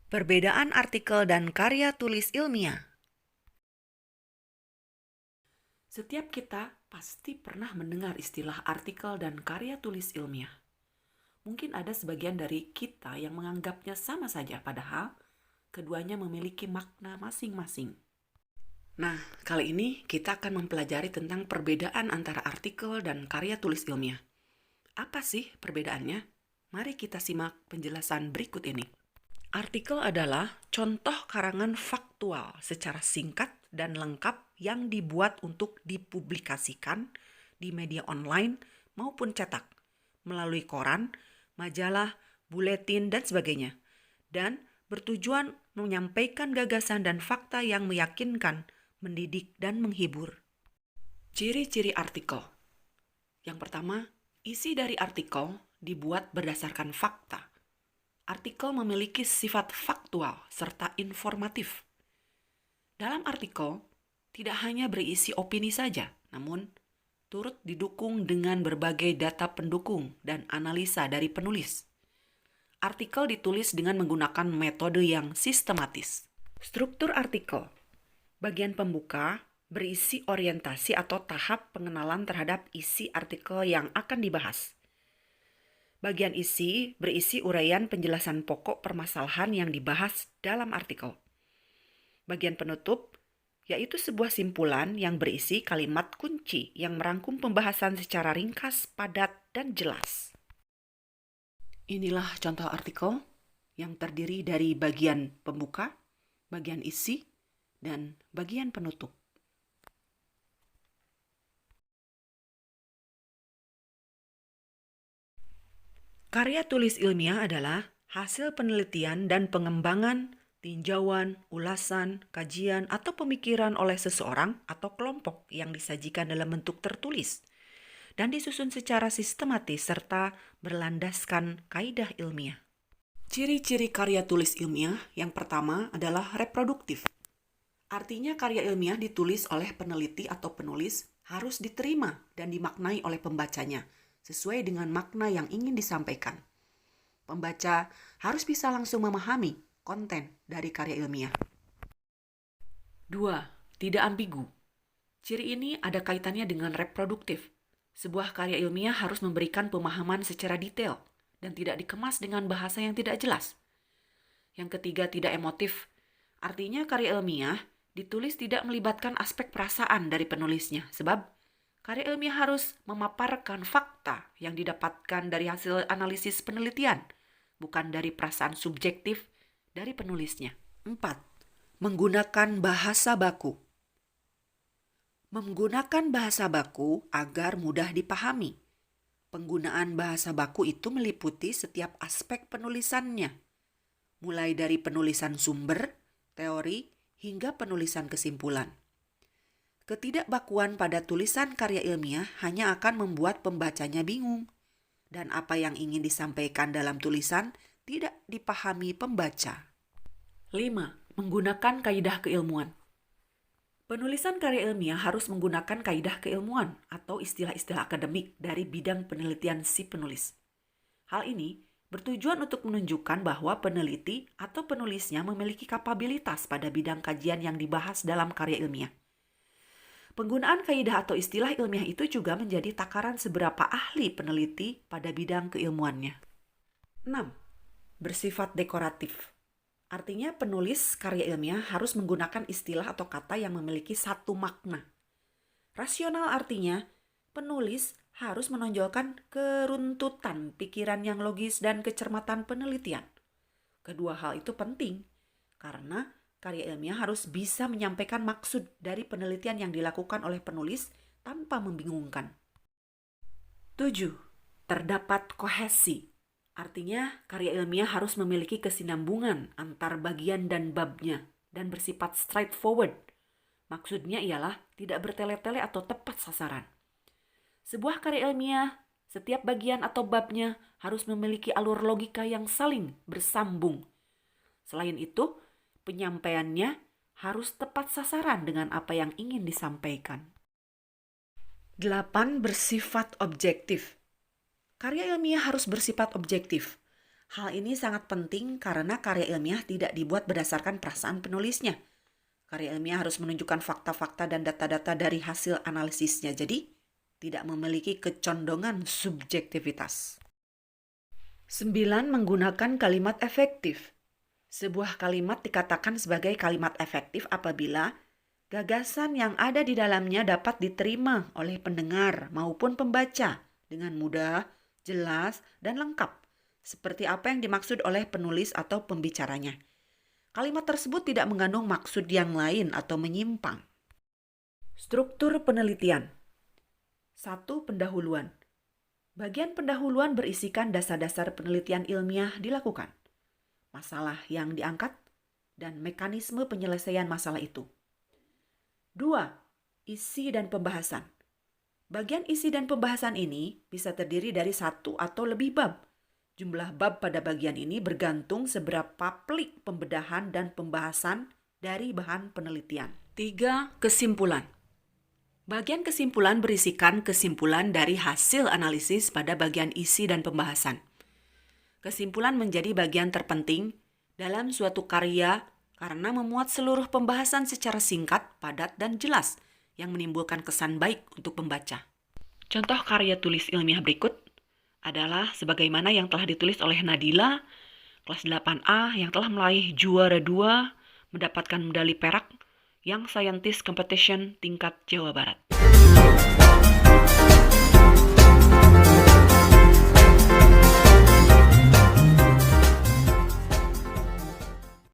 Perbedaan artikel dan karya tulis ilmiah. Setiap kita pasti pernah mendengar istilah artikel dan karya tulis ilmiah. Mungkin ada sebagian dari kita yang menganggapnya sama saja, padahal keduanya memiliki makna masing-masing. Nah, kali ini kita akan mempelajari tentang perbedaan antara artikel dan karya tulis ilmiah. Apa sih perbedaannya? Mari kita simak penjelasan berikut ini. Artikel adalah contoh karangan faktual secara singkat dan lengkap yang dibuat untuk dipublikasikan di media online maupun cetak, melalui koran, majalah, buletin, dan sebagainya, dan bertujuan menyampaikan gagasan dan fakta yang meyakinkan, mendidik, dan menghibur. Ciri-ciri artikel. Yang pertama, isi dari artikel dibuat berdasarkan fakta. Artikel memiliki sifat faktual serta informatif. Dalam artikel, tidak hanya berisi opini saja, namun turut didukung dengan berbagai data pendukung dan analisa dari penulis. Artikel ditulis dengan menggunakan metode yang sistematis. Struktur artikel. Bagian pembuka berisi orientasi atau tahap pengenalan terhadap isi artikel yang akan dibahas. Bagian isi berisi uraian penjelasan pokok permasalahan yang dibahas dalam artikel. Bagian penutup yaitu sebuah simpulan yang berisi kalimat kunci yang merangkum pembahasan secara ringkas, padat, dan jelas. Inilah contoh artikel yang terdiri dari bagian pembuka, bagian isi, dan bagian penutup. Karya tulis ilmiah adalah hasil penelitian dan pengembangan, tinjauan, ulasan, kajian, atau pemikiran oleh seseorang atau kelompok yang disajikan dalam bentuk tertulis dan disusun secara sistematis serta berlandaskan kaidah ilmiah. Ciri-ciri karya tulis ilmiah yang pertama adalah reproduktif. Artinya karya ilmiah ditulis oleh peneliti atau penulis harus diterima dan dimaknai oleh pembacanya sesuai dengan makna yang ingin disampaikan. Pembaca harus bisa langsung memahami konten dari karya ilmiah. 2. Tidak ambigu. Ciri ini ada kaitannya dengan reproduktif. Sebuah karya ilmiah harus memberikan pemahaman secara detail dan tidak dikemas dengan bahasa yang tidak jelas. Yang ketiga, tidak emotif. Artinya karya ilmiah ditulis tidak melibatkan aspek perasaan dari penulisnya, sebab karya ilmiah harus memaparkan fakta yang didapatkan dari hasil analisis penelitian, bukan dari perasaan subjektif dari penulisnya. 4. Menggunakan bahasa baku. Menggunakan bahasa baku agar mudah dipahami. Penggunaan bahasa baku itu meliputi setiap aspek penulisannya, mulai dari penulisan sumber, teori, hingga penulisan kesimpulan. Ketidakbakuan pada tulisan karya ilmiah hanya akan membuat pembacanya bingung, dan apa yang ingin disampaikan dalam tulisan tidak dipahami pembaca. 5. Menggunakan kaidah keilmuan. Penulisan karya ilmiah harus menggunakan kaidah keilmuan atau istilah-istilah akademik dari bidang penelitian si penulis. Hal ini bertujuan untuk menunjukkan bahwa peneliti atau penulisnya memiliki kapabilitas pada bidang kajian yang dibahas dalam karya ilmiah. Penggunaan kaidah atau istilah ilmiah itu juga menjadi takaran seberapa ahli peneliti pada bidang keilmuannya. 6. Bersifat dekoratif. Artinya penulis karya ilmiah harus menggunakan istilah atau kata yang memiliki satu makna. Rasional artinya penulis harus menonjolkan keruntutan pikiran yang logis dan kecermatan penelitian. Kedua hal itu penting karena karya ilmiah harus bisa menyampaikan maksud dari penelitian yang dilakukan oleh penulis tanpa membingungkan. 7. Terdapat kohesi. Artinya karya ilmiah harus memiliki kesinambungan antar bagian dan babnya dan bersifat straightforward. Maksudnya ialah tidak bertele-tele atau tepat sasaran. Sebuah karya ilmiah, setiap bagian atau babnya harus memiliki alur logika yang saling bersambung. Selain itu, penyampaiannya harus tepat sasaran dengan apa yang ingin disampaikan. 8. Bersifat objektif. Karya ilmiah harus bersifat objektif. Hal ini sangat penting karena karya ilmiah tidak dibuat berdasarkan perasaan penulisnya. Karya ilmiah harus menunjukkan fakta-fakta dan data-data dari hasil analisisnya, jadi tidak memiliki kecondongan subjektivitas. 9. Menggunakan kalimat efektif. Sebuah kalimat dikatakan sebagai kalimat efektif apabila gagasan yang ada di dalamnya dapat diterima oleh pendengar maupun pembaca dengan mudah, jelas, dan lengkap, seperti apa yang dimaksud oleh penulis atau pembicaranya. Kalimat tersebut tidak mengandung maksud yang lain atau menyimpang. Struktur penelitian. 1. Pendahuluan. Bagian pendahuluan berisikan dasar-dasar penelitian ilmiah dilakukan, masalah yang diangkat, dan mekanisme penyelesaian masalah itu. 2. Isi dan pembahasan. Bagian isi dan pembahasan ini bisa terdiri dari satu atau lebih bab. Jumlah bab pada bagian ini bergantung seberapa pelik pembedahan dan pembahasan dari bahan penelitian. 3. Kesimpulan. Bagian kesimpulan berisikan kesimpulan dari hasil analisis pada bagian isi dan pembahasan. Kesimpulan menjadi bagian terpenting dalam suatu karya karena memuat seluruh pembahasan secara singkat, padat, dan jelas yang menimbulkan kesan baik untuk pembaca. Contoh karya tulis ilmiah berikut adalah sebagaimana yang telah ditulis oleh Nadila, kelas 8A yang telah meraih juara 2, mendapatkan medali perak Young Scientist Competition tingkat Jawa Barat.